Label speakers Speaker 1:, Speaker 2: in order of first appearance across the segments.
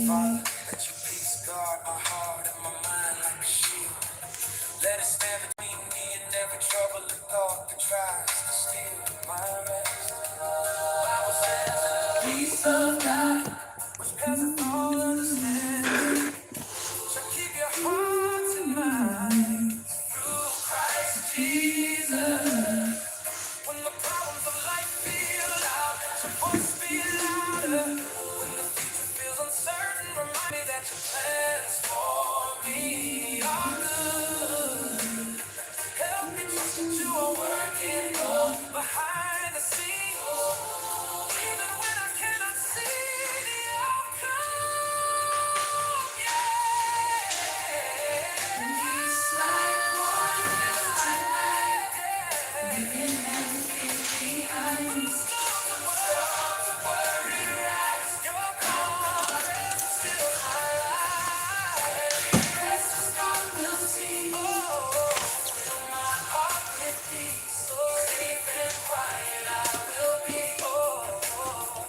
Speaker 1: Father, let your peace guard my heart and my mind like a shield. Let it stand between me and every trouble and thought that tries to steal my rest. Bible says that the peace of God, which passeth all understanding, shall keep your hearts and minds through Christ Jesus. When the problems of life feel loud, let your voice be louder. When the future feels uncertain, remind me that your plans for me are good. Help me trust that you are working on behind the scenes, even when I cannot see the outcome. Yeah. Peace like morning light, leaving everything behind. Storms of worry rise, your calm is still my life. Restless God will see. Fill my heart with peace. Safe and quiet I will be.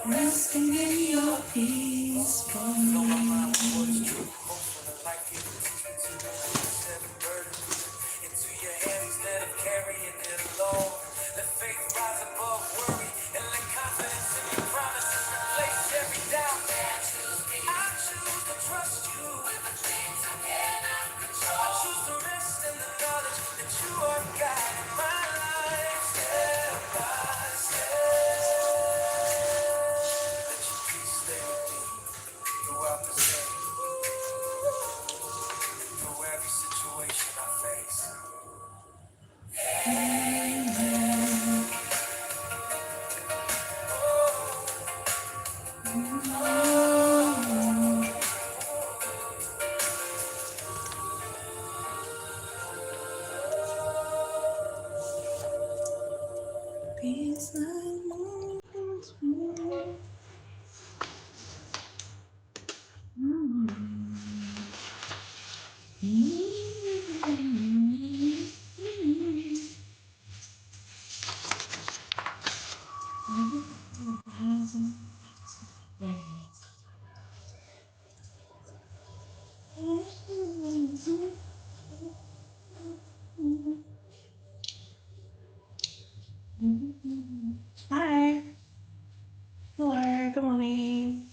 Speaker 1: Resting in your peace for me. Fill my mind with what is true. Hopeful and life giving. Teach me to release every burden into your hands instead of carrying it alone. Let faith rise above worry and let confidence in your promises replace every doubt. I choose to trust you with the things I cannot control. I choose to rest in the knowledge that you are guiding my life step by step. Let your peace stay with me throughout this day, through every situation I face. Peace like morning's moon. Hi. Hello. Good morning.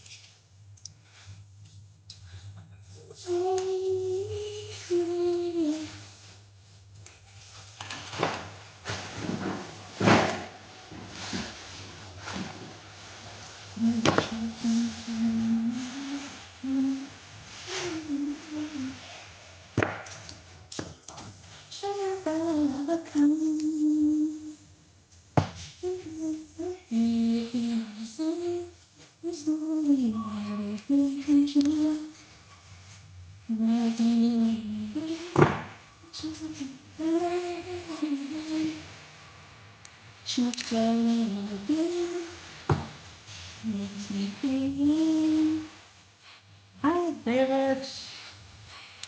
Speaker 1: Hi, David.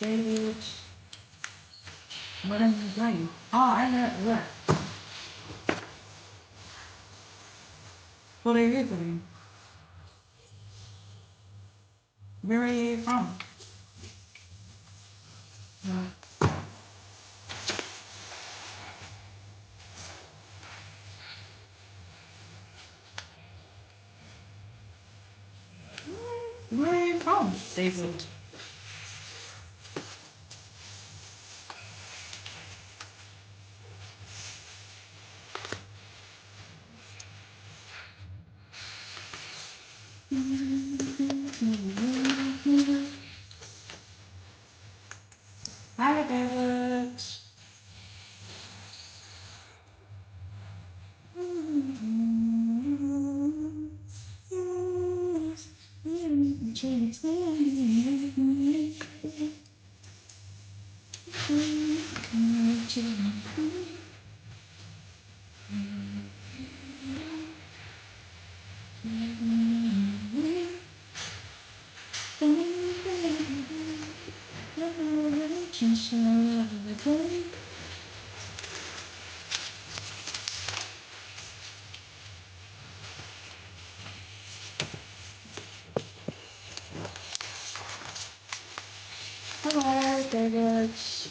Speaker 1: David. What are you doing? Oh, I know what. What are you doing? Where are you from? Where are you from, David? Hi, David.
Speaker 2: gosh.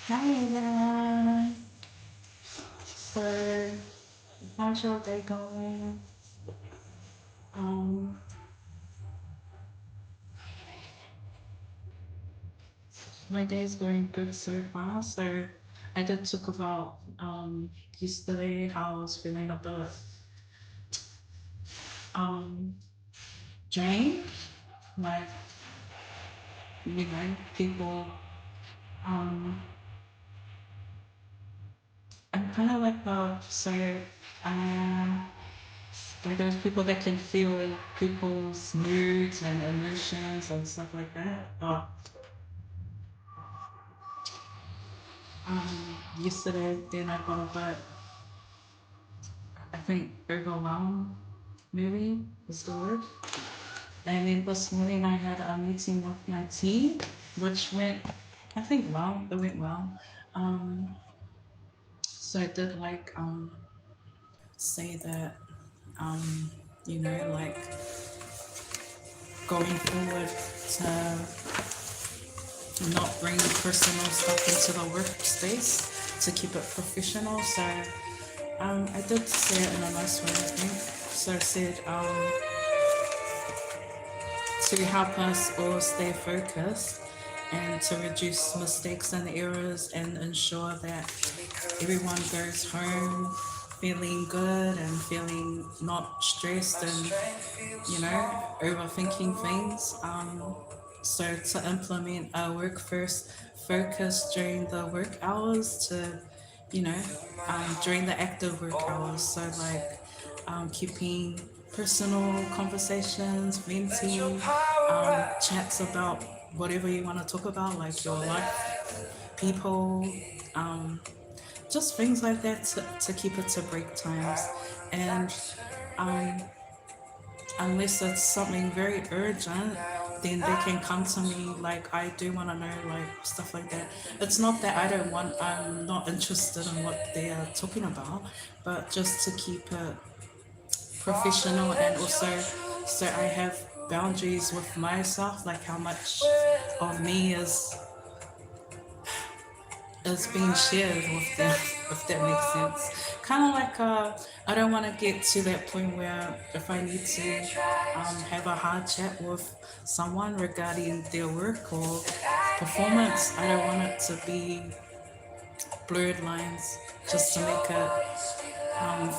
Speaker 2: Hi there. So, how's your day going? Um, my day's going good so far. So, I did talk about yesterday how I was feeling a bit um drained. Like, people um I'm kind of like uh like those people that can feel people's moods and emotions and stuff like that. But yesterday then I got a bit, I think, overwhelmed. Maybe is the word. And then this morning I had a meeting with my team, which went, I think, well. It went well. Um, so I did say that um, like going forward to not bring personal stuff into the workspace to keep it professional. So I did say it in a nice way, I think. So I said to help us all stay focused and to reduce mistakes and errors and ensure that everyone goes home feeling good and feeling not stressed and overthinking things. So to implement a work first focus during the work hours to, you know, during the active work hours. So like keeping personal conversations, venting, chats about whatever you want to talk about, like your life, people, um, just things like that to keep it to break times. And um, unless it's something very urgent, then they can come to me. Like I do want to know, like stuff like that. It's not that I'm not interested in what they are talking about, but just to keep it professional and also so I have boundaries with myself, like how much of me is being shared with them, if that makes sense. Kind of like I don't want to get to that point where if I need to have a hard chat with someone regarding their work or performance, I don't want it to be blurred lines just to make it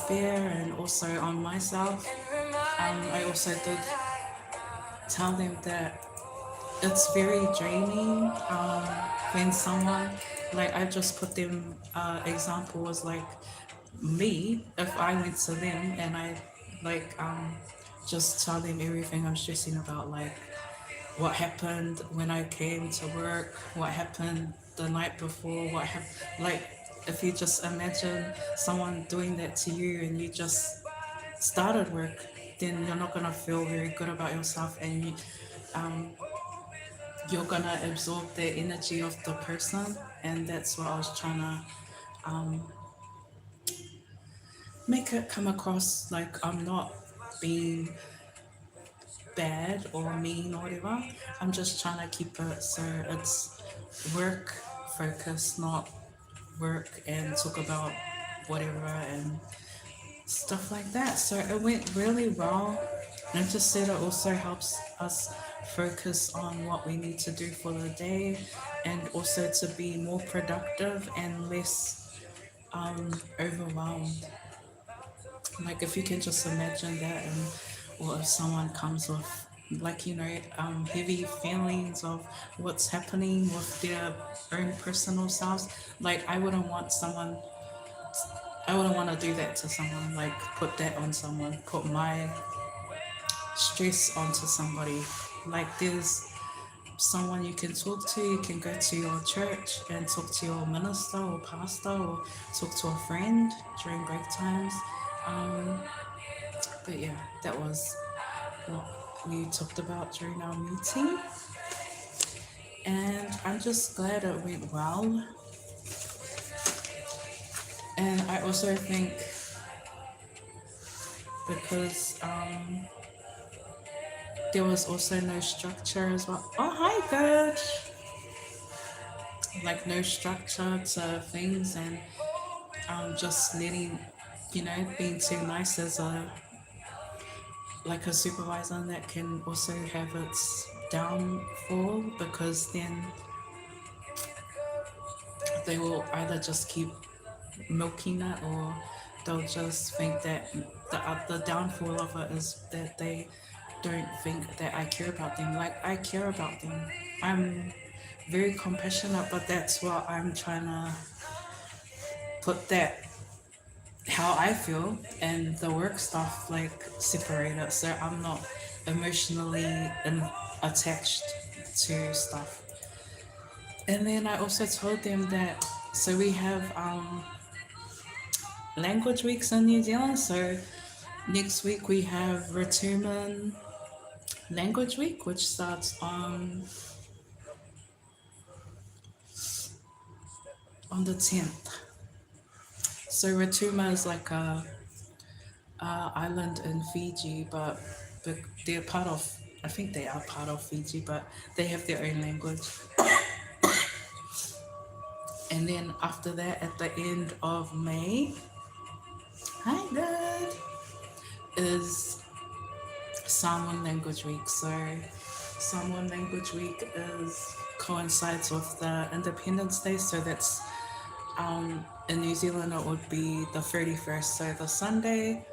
Speaker 2: fair and also on myself. I also did tell them that it's very draining when someone, like I just put them example was like me if I went to them and I like just tell them everything I'm stressing about, like what happened when I came to work, what happened the night before, what happened, like if you just imagine someone doing that to you and you just started work, then you're not gonna feel very good about yourself, and um, you're gonna absorb the energy of the person. And that's what I was trying to make it come across, like I'm not being bad or mean or whatever. I'm just trying to keep it so it's work focused, not work and talk about whatever and stuff like that. So it went really well. And I just said it also helps us focus on what we need to do for the day and also to be more productive and less overwhelmed. Like if you can just imagine that, and or if someone comes with like heavy feelings of what's happening with their own personal selves, like I wouldn't want to do that to someone, like put that on someone, put my stress onto somebody. Like there's someone you can talk to. You can go to your church and talk to your minister or pastor or talk to a friend during break times. Um, but yeah, that was what we talked about during our meeting. And I'm just glad it went well. And I also think because there was also no structure as well. Oh, hi, good. Like no structure to things, and just letting, being too nice as a supervisor that can also have its downfall, because then they will either just keep milking it, or they'll just think that the downfall of it is that they don't think that I care about them. Like, I care about them. I'm very compassionate, but that's what I'm trying to put that how I feel and the work stuff like separated, so I'm not emotionally attached to stuff. And then I also told them that, so we have language weeks in New Zealand. So next week we have Returman Language Week, which starts on the 10th. So Rotuma is like a island in Fiji, but they're part of. I think they are part of Fiji, but they have their own language. And then after that, at the end of May, hi good, is Samoan Language Week. So Samoan Language Week is coincides with the Independence Day. So that's in New Zealand it would be the 31st. So the Sunday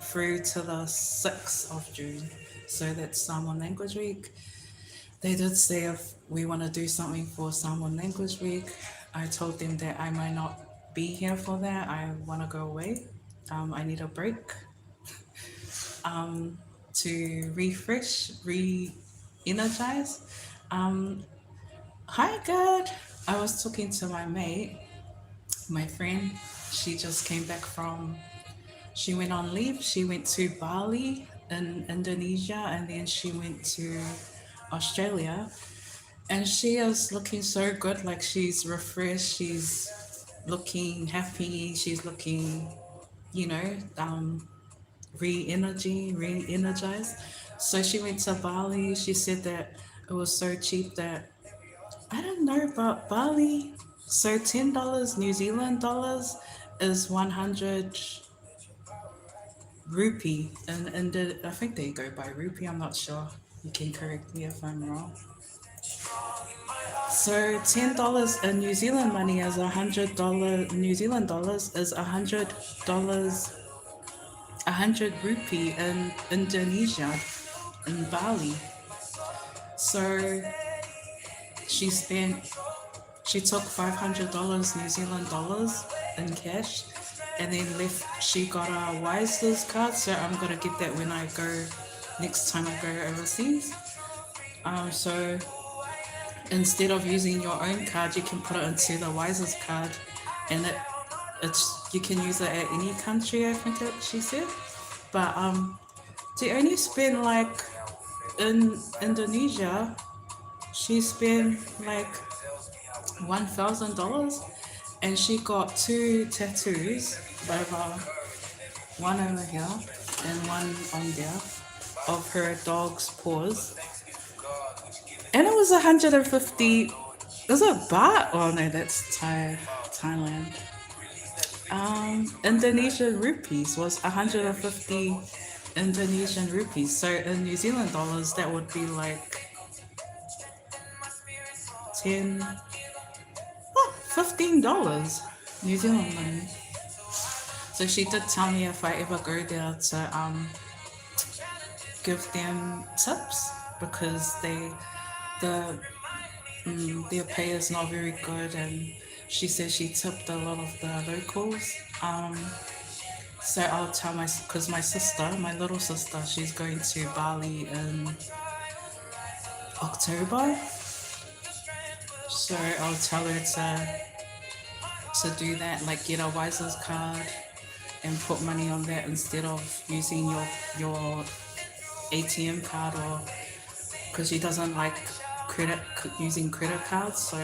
Speaker 2: through to the 6th of June. So that's Samoan Language Week. They did say if we want to do something for Samoan Language Week. I told them that I might not be here for that. I want to go away. I need a break to refresh, re energize. Um, Hi, good. I was talking to my mate, my friend. She just came back from, she went on leave. She went to Bali in Indonesia, and then she went to Australia. And she is looking so good, like she's refreshed, she's looking happy, she's looking, you know, re energized. So she went to Bali. She said that it was so cheap that I don't know about Bali. So $10 New Zealand dollars is 100 rupee, and I think they go by rupee. I'm not sure. You can correct me if I'm wrong. So $10 in New Zealand money is $100 New Zealand dollars is $100, 100 rupee in Indonesia, in Bali. So she spent she took $500 New Zealand dollars in cash, and then left. She got a Wiser's card, so I'm gonna get that when I go next time I go overseas. So instead of using your own card, you can put it into the Wiser's card, and it's you can use it at any country. I think she said, but to only spend like in Indonesia, she spent like $1,000, and she got two tattoos, over one over here and one on there, of her dog's paws, and it was 150. Is it baht? Oh no, that's Thailand. Indonesian rupees was 150 Indonesian rupees. So in New Zealand dollars, that would be like 10, $15 New Zealand money. So she did tell me if I ever go there to give them tips, because the their pay is not very good, and she said she tipped a lot of the locals. So I'll tell because my sister, my little sister, she's going to Bali in October. So I'll tell her to do that, like get a Wiser's card and put money on that instead of using your ATM card, or because she doesn't like credit using credit cards. So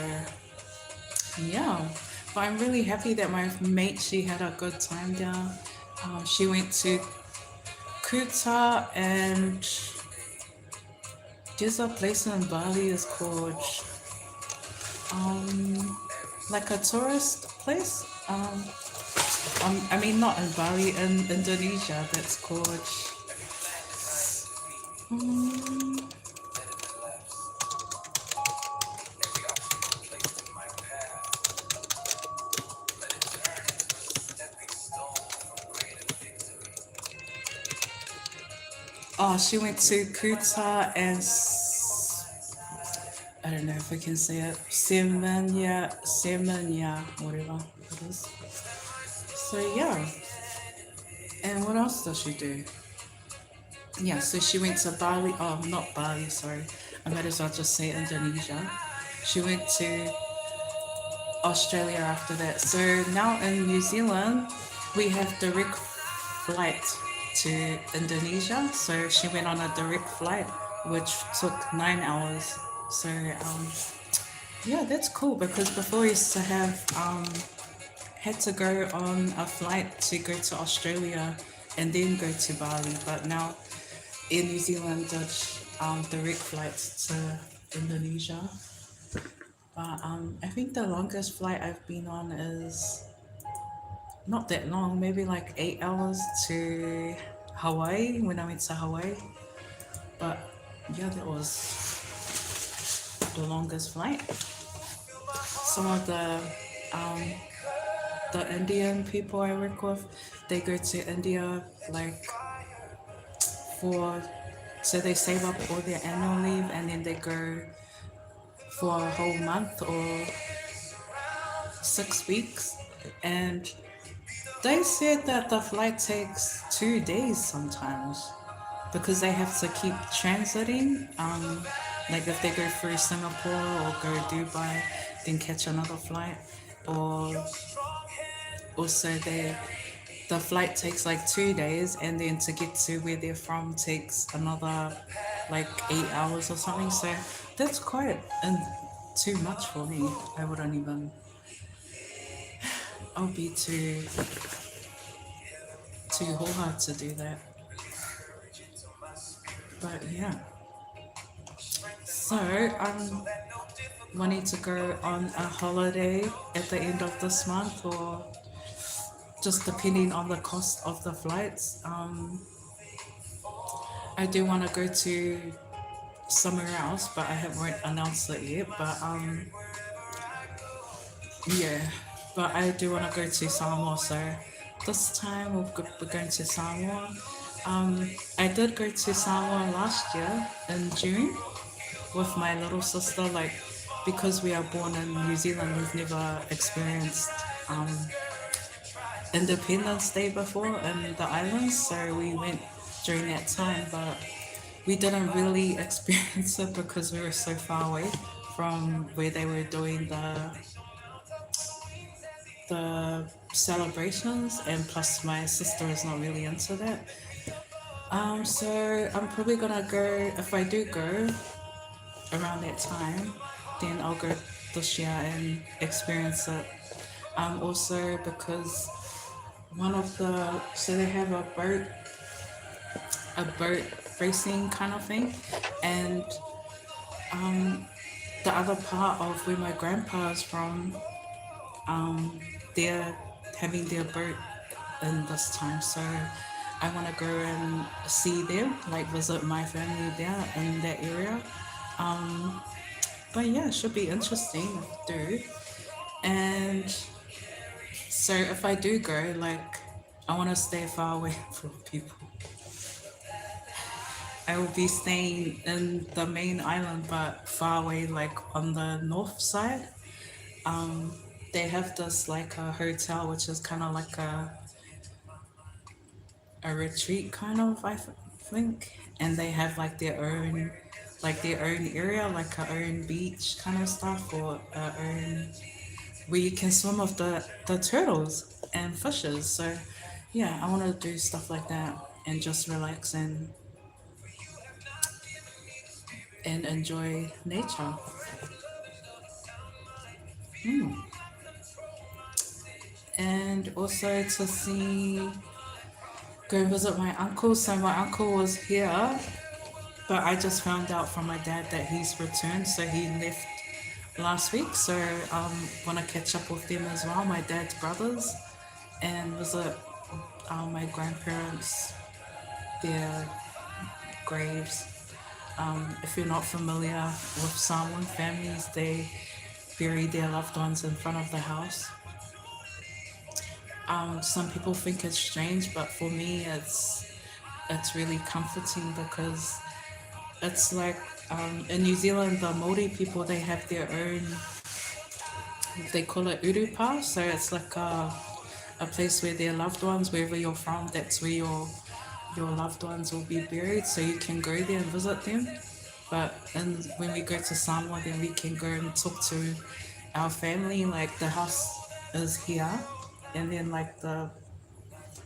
Speaker 2: yeah, but I'm really happy that my mate, she had a good time down. She went to Kuta, and there's a place in Bali is called um like a tourist place. I mean not in Bali, in Indonesia. That's called um, oh, she went to Kuta and I don't know if I can say it. Semenya, whatever it is. So yeah, and what else does she do? Yeah, so she went to Bali. Oh, not Bali. Sorry, I might as well just say Indonesia. She went to Australia after that. So now in New Zealand, we have direct flight to Indonesia. So she went on a direct flight, which took 9 hours. So yeah, that's cool because before we used to have had to go on a flight to go to Australia and then go to Bali, but now in New Zealand, there's direct flights to Indonesia. But I think the longest flight I've been on is not that long, maybe like 8 hours to Hawaii when I went to Hawaii. But yeah, that was the longest flight. Some of um, the Indian people I work with, they go to India like for so they save up all their annual leave and then they go for a whole month or 6 weeks. And they said that the flight takes 2 days sometimes because they have to keep transiting. Like if they go through Singapore or go Dubai, then catch another flight, or also the flight takes like 2 days, and then to get to where they're from takes another like 8 hours or something. So that's quite too much for me. I wouldn't even. I'll be too hard to do that. But yeah. So I'm wanting to go on a holiday at the end of this month, or just depending on the cost of the flights. I do want to go to somewhere else, but I haven't announced it yet. But yeah, but I do want to go to Samoa. So this time we're going to Samoa. I did go to Samoa last year in June with my little sister. Like because we are born in New Zealand, we've never experienced um, Independence Day before in the islands, so we went during that time, but we didn't really experience it because we were so far away from where they were doing the celebrations, and plus my sister is not really into that. So I'm probably gonna go if I do go around that time, then I'll go this year and experience it. Also because one of the so they have a boat racing kind of thing, and the other part of where my grandpa is from, they're having their boat in this time, so I want to go and see them, like visit my family there in that area. But yeah, it should be interesting if I do. And so if I do go, like I want to stay far away from people. I will be staying in the main island, but far away, like on the north side. They have this like a hotel, which is kind of like a retreat, kind of, think. And they have like their own. like their own area, like our own beach kind of stuff, or our own where you can swim with the turtles and fishes. So yeah, I want to do stuff like that and just relax and enjoy nature. Mm. And also to see, go visit my uncle. So my uncle was here, but I just found out from my dad that he's returned. So he left last week. So want to catch up with them as well, my dad's brothers, and visit my grandparents, their graves. If you're not familiar with Samoan families, they bury their loved ones in front of the house. Some people think it's strange, but for me, it's really comforting because it's like in New Zealand, the Maori people they have their own. They call it urupa, so it's like a place where their loved ones, wherever you're from, that's where your loved ones will be buried. So you can go there and visit them. But and when we go to Samoa, then we can go and talk to our family. Like the house is here, and then like the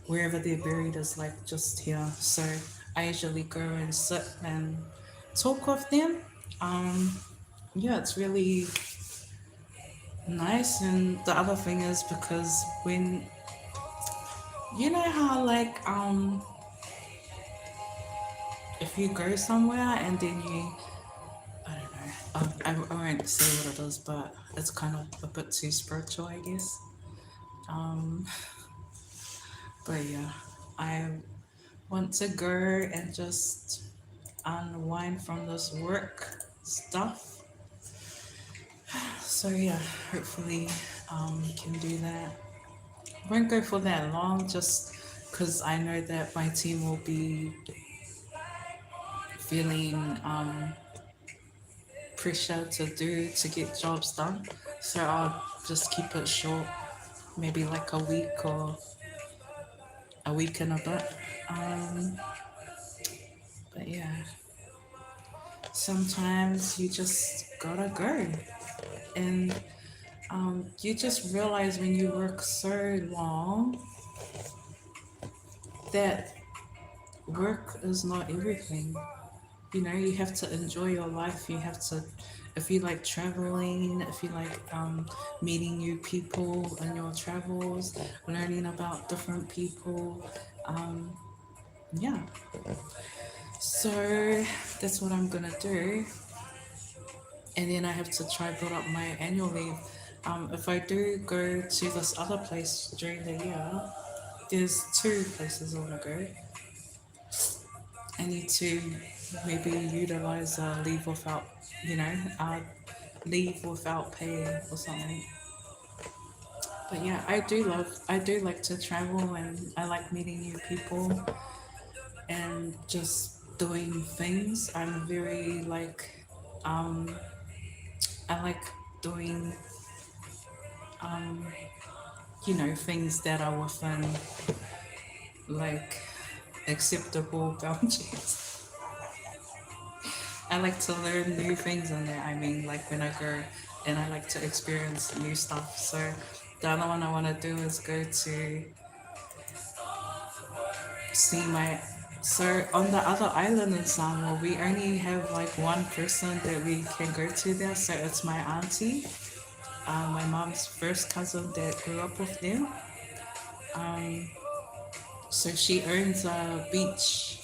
Speaker 2: wherever they're buried is like just here. So I usually go and sit and talk with them. Um, yeah, it's really nice. And the other thing is because when you know how like if you go somewhere and then you I don't know. I won't say what it is, but it's kind of a bit too spiritual, I guess. Um, but yeah, I want to go and just unwind from this work stuff. So yeah, hopefully we can do that. Won't go for that long, just because I know that my team will be feeling pressure to get jobs done. So I'll just keep it short, maybe like a week and a bit. Um, but yeah, sometimes you just gotta go, and you just realize when you work so long that work is not everything. You know, you have to enjoy your life. You have to, if you like traveling, if you like meeting new people in your travels, learning about different people. Um, yeah, so that's what I'm gonna do. And then I have to try build up my annual leave. If I do go to this other place during the year, there's two places I want to go. I need to maybe utilize leave without, you know, leave without pay or something. But yeah, I do like to travel and I like meeting new people and just doing things. I'm very like, um, I like doing, um, things that are within like acceptable boundaries. I like to learn new things in there. I mean, like when I go and I like to experience new stuff. So the other one I want to do is go to see my. So on the other island in Samoa, we only have like one person that we can go to there. So it's my auntie, my mom's first cousin that grew up with them. Um, so she owns a beach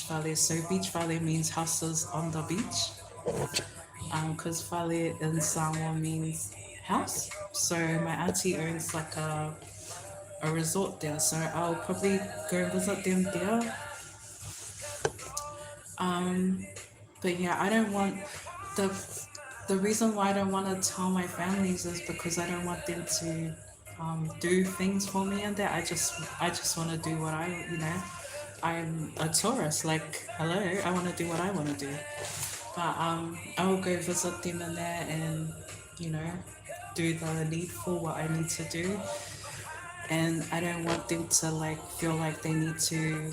Speaker 2: valley. So beach valley means houses on the beach. Because valley in Samoa means house. So my auntie owns like a resort there. So I'll probably go visit them there. Um, but yeah, I don't want the the reason why I don't want to tell my families is because I don't want them to do things for me and that I just want to do what I'm a tourist. Like hello, I want to do what I want to do. But I will go visit them in there and you know do the needful what I need to do. And I don't want them to like feel like they need to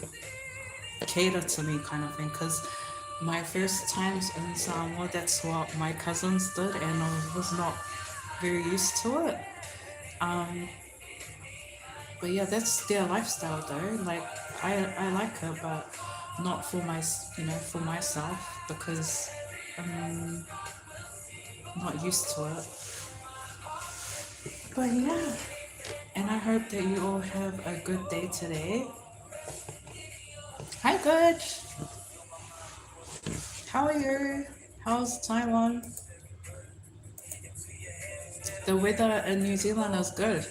Speaker 2: cater to me kind of thing because my first times in Samoa, that's what my cousins did, and I was not very used to it. Um, but yeah, that's their lifestyle though. Like I like it, but not for my for myself because I'm not used to it. But yeah, and I hope that you all have a good day today. Hi, good. How are you? How's Taiwan? The weather in New Zealand is good.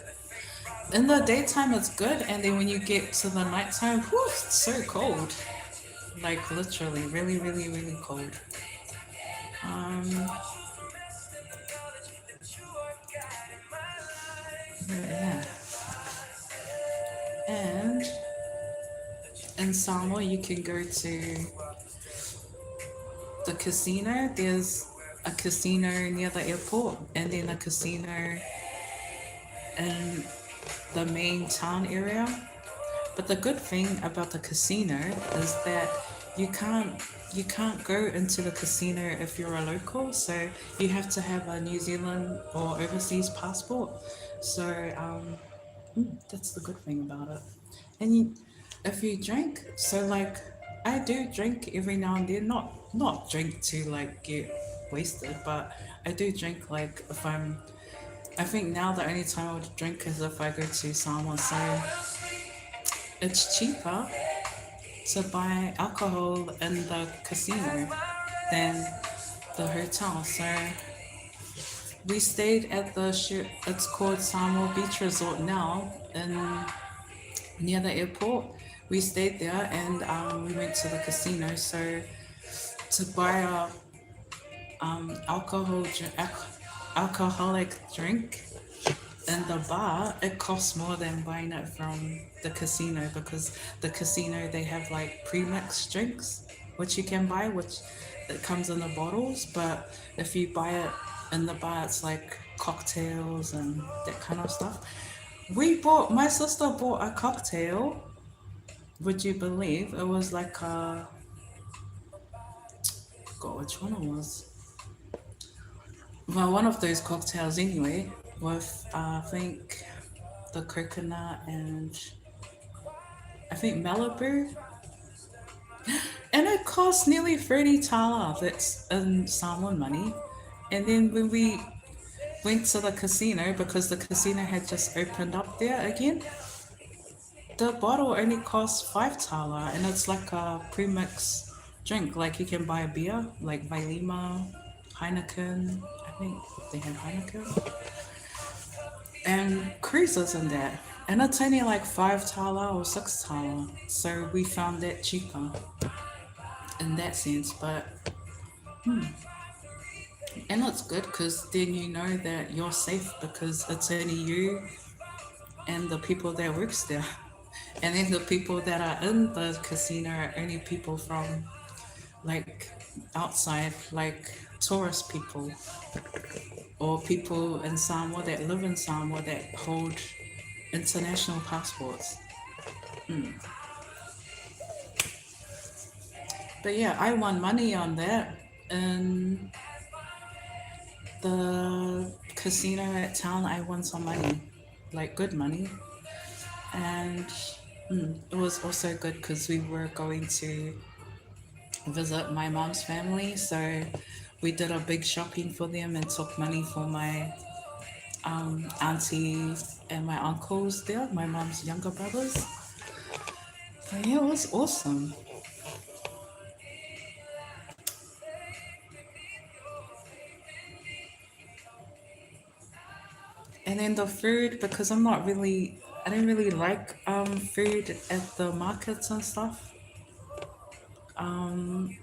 Speaker 2: In the daytime, it's good, and then when you get to the nighttime, whew, it's so cold. Like literally, really, really, really cold. Um, yeah. And in Samoa, you can go to the casino. There's a casino near the airport, and then a casino in the main town area. But the good thing about the casino is that you can't you can't go into the casino if you're a local, so you have to have a New Zealand or overseas passport. So that's the good thing about it. And if you drink, so like I do drink every now and then, not drink to like get wasted, but I do drink like if I think now the only time I would drink is if I go to someone, so it's cheaper to buy alcohol in the casino than the hotel. So we stayed at the it's called Samoa Beach Resort now in near the airport. We stayed there and we went to the casino. So to buy a alcoholic drink in the bar, it costs more than buying it from the casino because the casino they have like pre-mixed drinks which you can buy, which it comes in the bottles. But if you buy it in the bar, it's like cocktails and that kind of stuff. My sister bought a cocktail. Would you believe it was like a, I forgot which one it was. Well, one of those cocktails anyway, with I think the coconut and I think Malibu, and it cost nearly 30 tala. That's in Samoan money. And then when we went to the casino, because the casino had just opened up there again, the bottle only costs 5 tala, and it's like a premix drink. Like you can buy a beer, like Vailima, Heineken. I think they had Heineken and cruises in that. And it's only like 5 tala or 6 tala. So we found that cheaper in that sense. But and it's good because then you know that you're safe because it's only you and the people that works there. And then the people that are in the casino are only people from like outside, like tourist people or people in Samoa that live in Samoa that hold international passports. But yeah, I won money on that. And the casino at town, I won some money, like good money. And it was also good because we were going to visit my mom's family. So we did a big shopping for them and took money for my aunties and my uncles there, my mom's younger brothers. So yeah, it was awesome. And then the food, because I don't really like food at the markets and stuff. Um,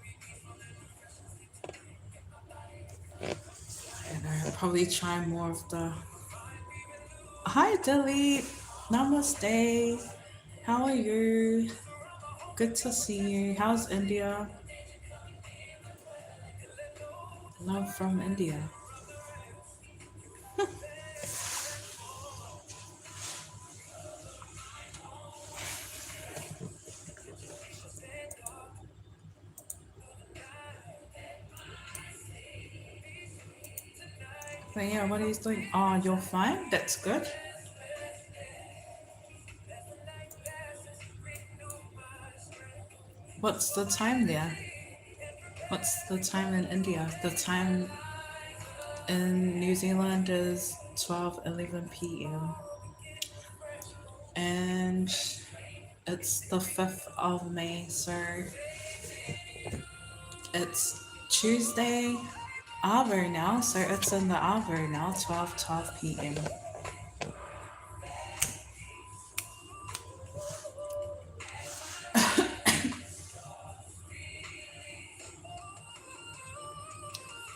Speaker 2: and I probably try more of the. Hi, Dilly. Namaste. How are you? Good to see you. How's India? Love from India. But yeah, what are you doing? Oh, you're fine? That's good. What's the time there? What's the time in India? The time in New Zealand is 12:11 p.m. And it's the 5th of May, so it's Tuesday hour now, so it's in the hour now, 12 p.m.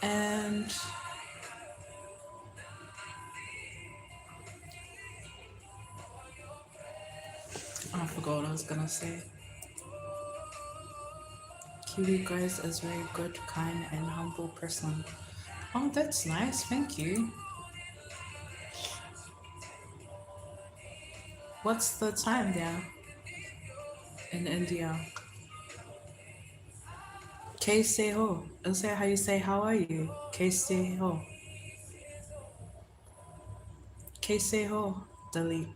Speaker 2: And I forgot what I was gonna say. Kiwi guys is very good, kind, and humble person. Oh, that's nice. Thank you. What's the time there in India? Kaise ho. Is that how you say how are you? Kaise ho. Kaise ho. Delete.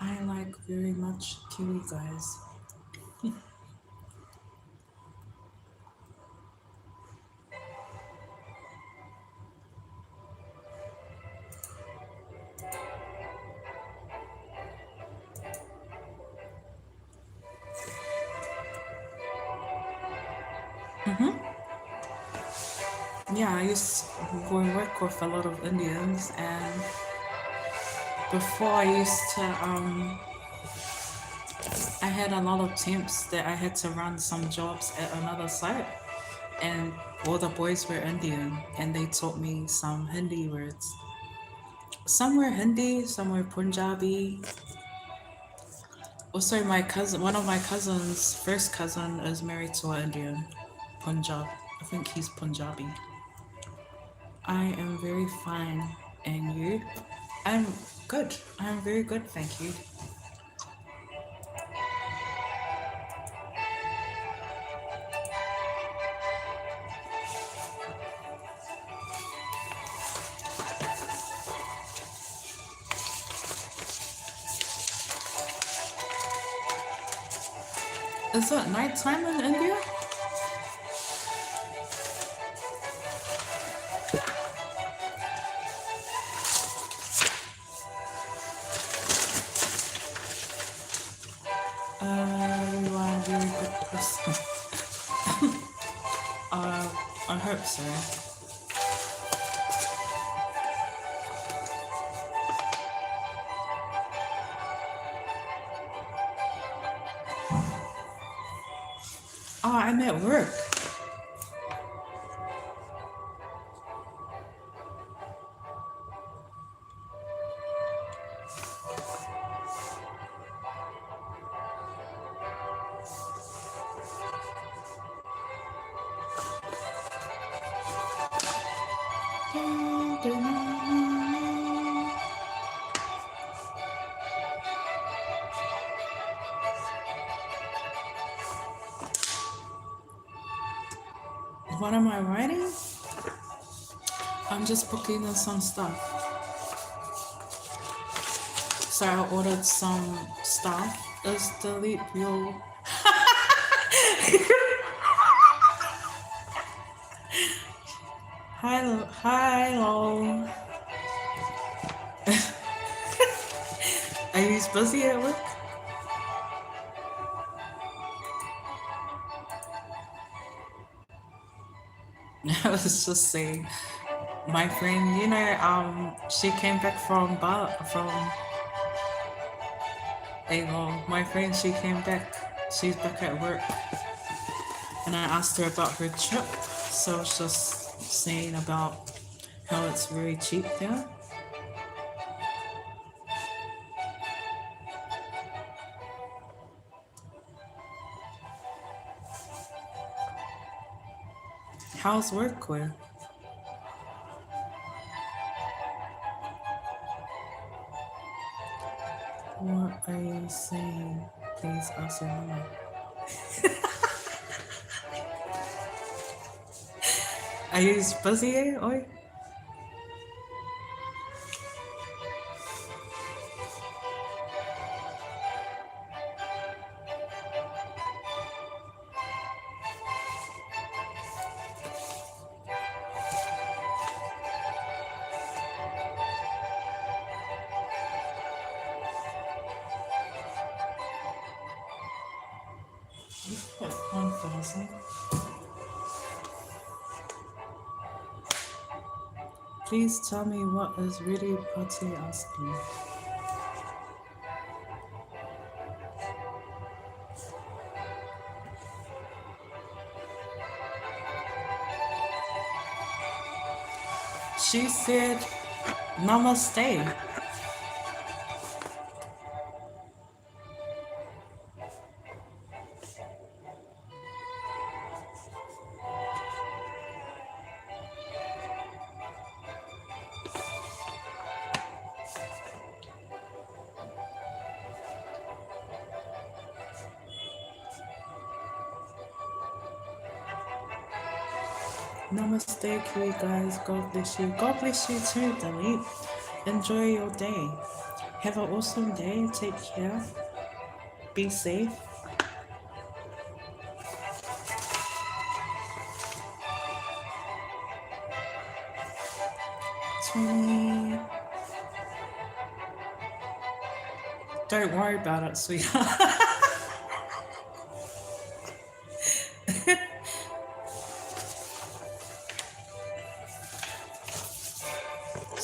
Speaker 2: I like very much Kiwi guys. Yeah, I used to work with a lot of Indians, and before I had a lot of temps that I had to run some jobs at another site, and all the boys were Indian, and they taught me some Hindi words. Some were Hindi, some were Punjabi. Also, one of my cousins, first cousin, is married to an Indian, Punjab. I think he's Punjabi. I am very fine, and you? I'm good. I'm very good, thank you. Is it nighttime in India? You are a very good person. uh, I hope so. Oh, I'm at work. What am I writing? I'm just booking in some stuff. So I ordered some stuff. Is delete real? Hi, hello. Are you busy at work? I was just saying, my friend, she came back from my friend, she came back. She's back at work, and I asked her about her trip. So she's just saying about how it's very cheap there. How's work going? She's saying, please ask your mama. Are you busy, oi? Put 1,000. Please tell me what is really Potty asking. She said, Namaste. Namaste to you guys. God bless you. God bless you too, Delete. Enjoy your day. Have an awesome day. Take care. Be safe. Tony. Don't worry about it, sweetheart.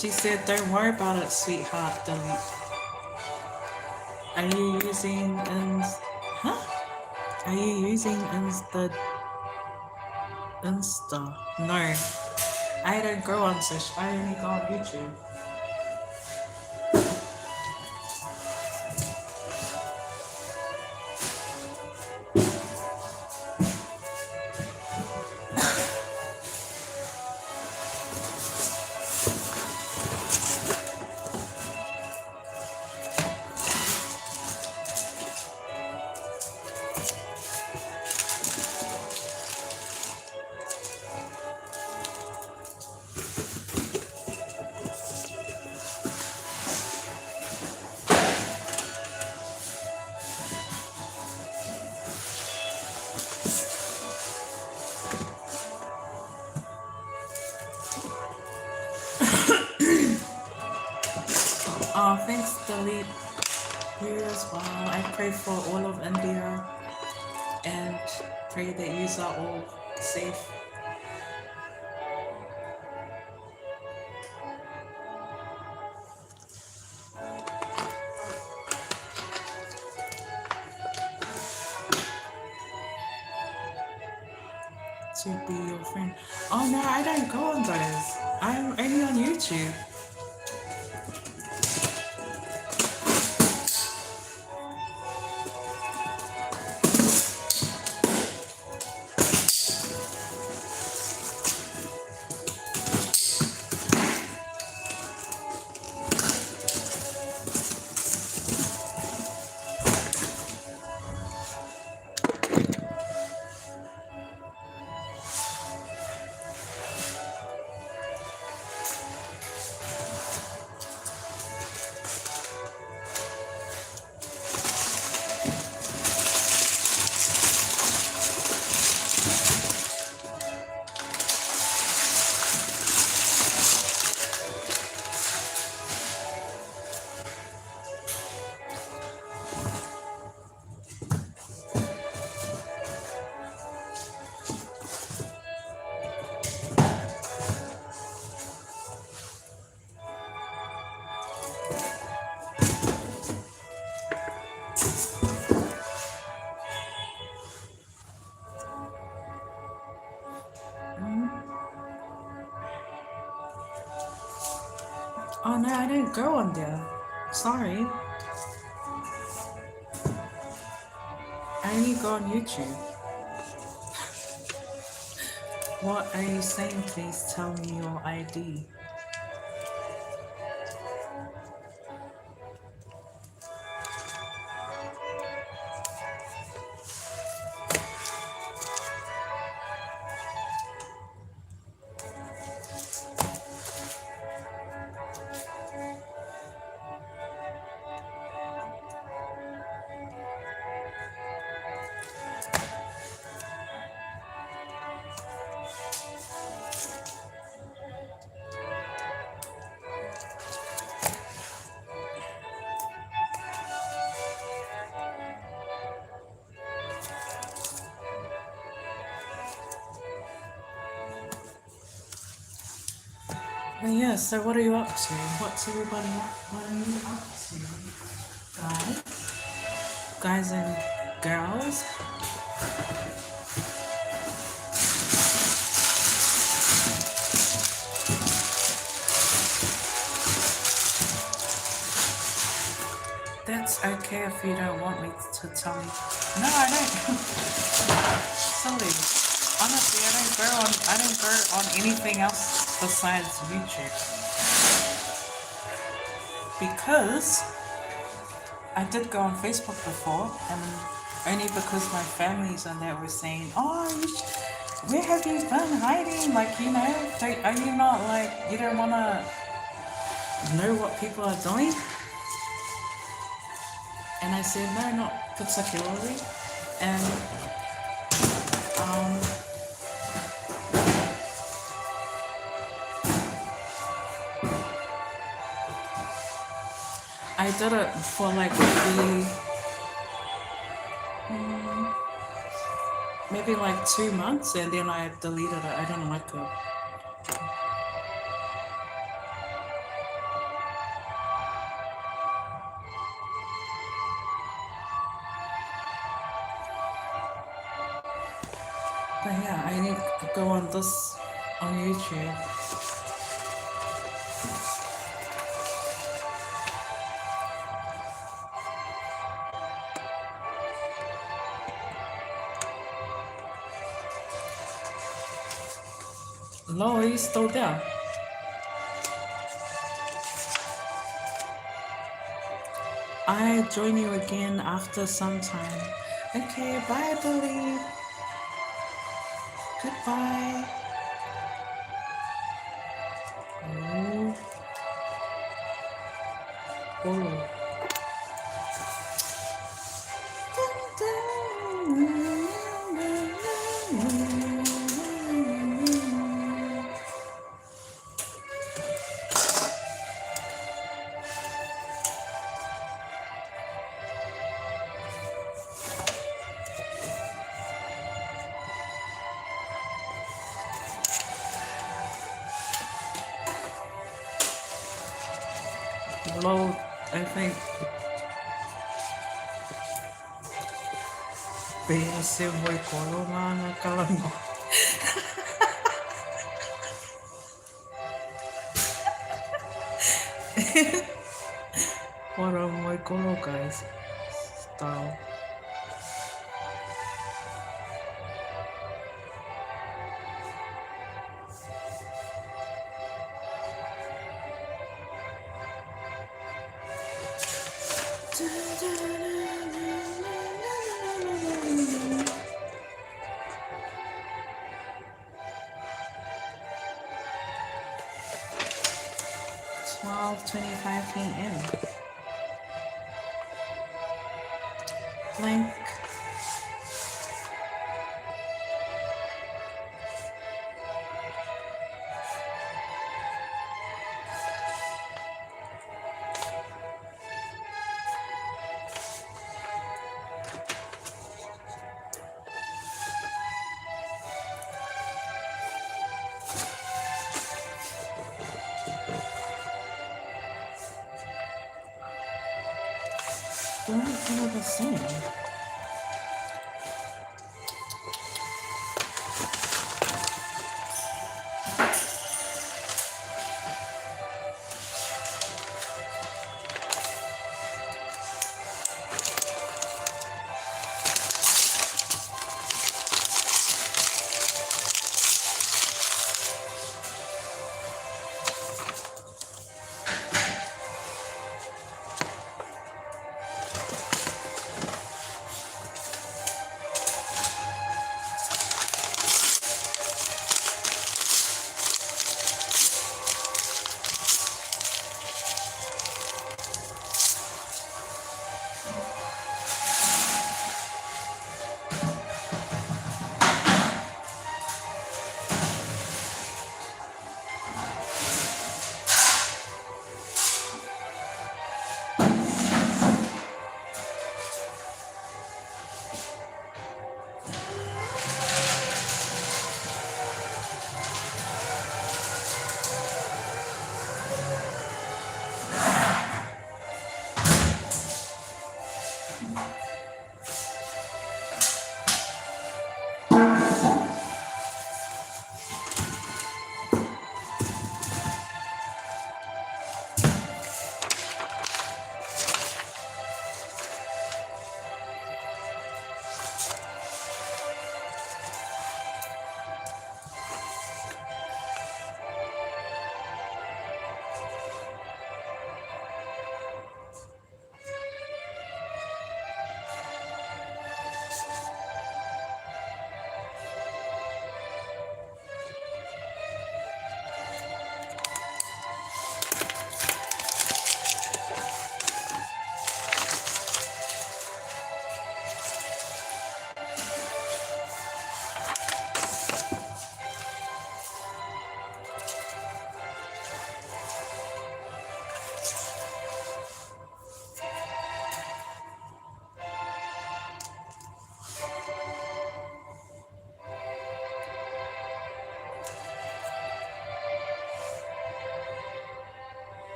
Speaker 2: She said, don't worry about it, sweetheart. Delete. Are you using huh? Are you using Insta? No. I don't go on social. I only go on YouTube. Oh, thanks, Delete. You as well. I pray for all of India and pray that you are all safe. To be your friend. Oh no, I don't go on those. I'm only on YouTube. Oh no, I don't go on there. Sorry. I only go on YouTube. What are you saying? Please tell me your ID. But yeah, so what are you up to? What's everybody what are you up to? Guys? Guys and girls? That's okay if you don't want me to tell me. No, I don't. Silly. Honestly, I don't go on anything else besides YouTube. Because I did go on Facebook before, and only because my families and that were saying, "Oh, where have you been hiding? Like, are you not like you don't want to know what people are doing?" And I said, "No, not particularly." And um, I did it for like maybe like 2 months, and then I deleted it. I don't like it. But yeah, I need to go on this on YouTube. Lo, are you still there? I join you again after some time. Okay, bye, Billy. Goodbye. Oh, oh. 老 I think 俾人笑每個都啱啦，加我。我都唔會講咯 guys style (12:25 p.m.) Blink. Don't know the same.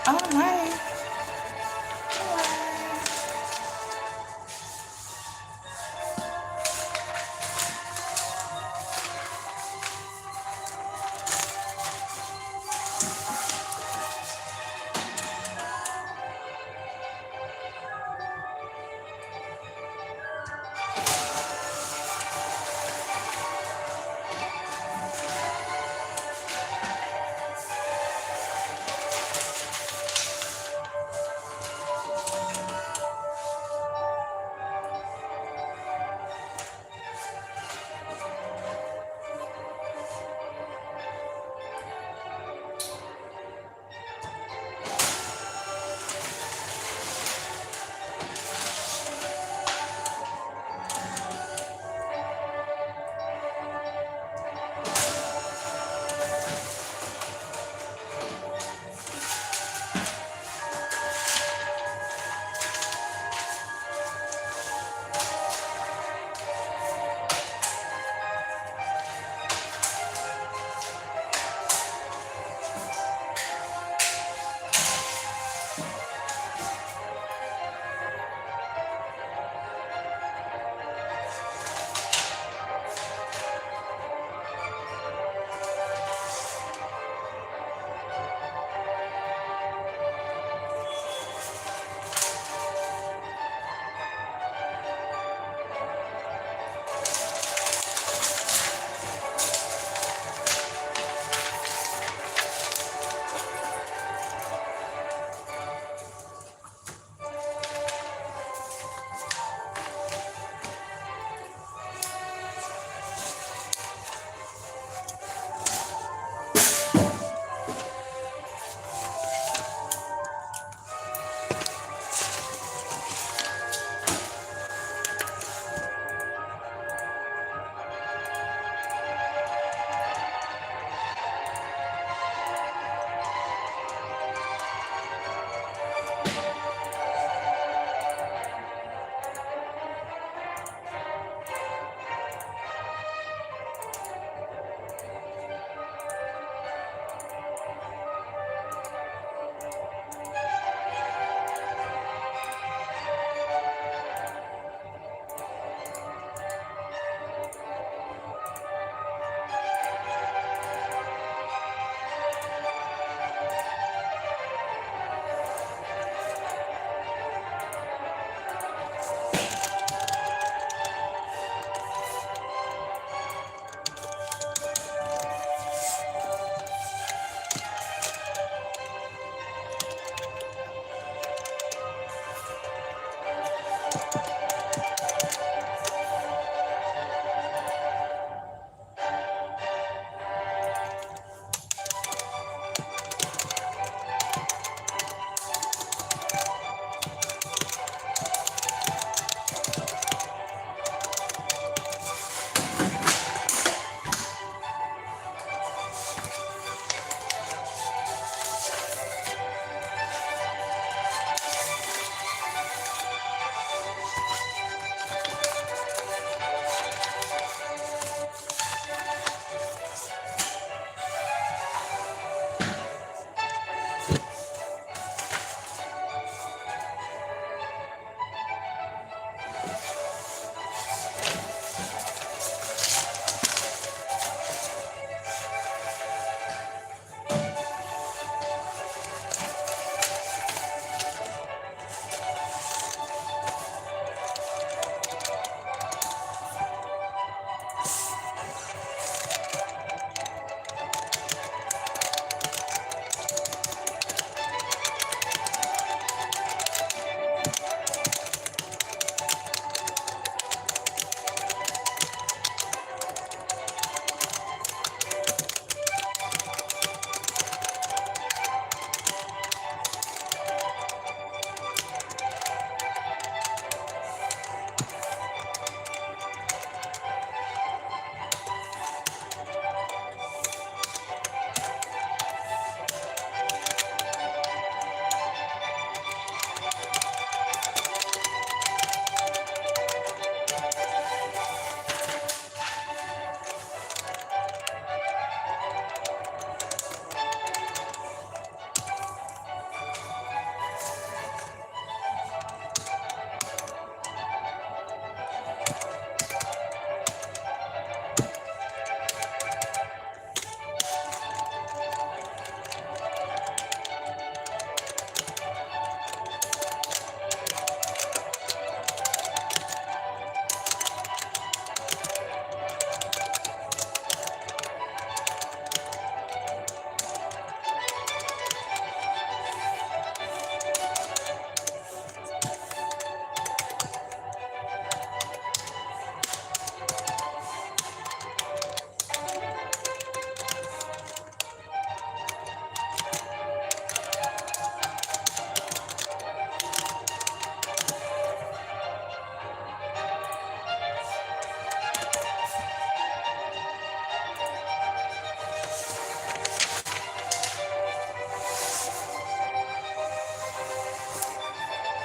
Speaker 2: All right.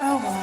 Speaker 2: Oh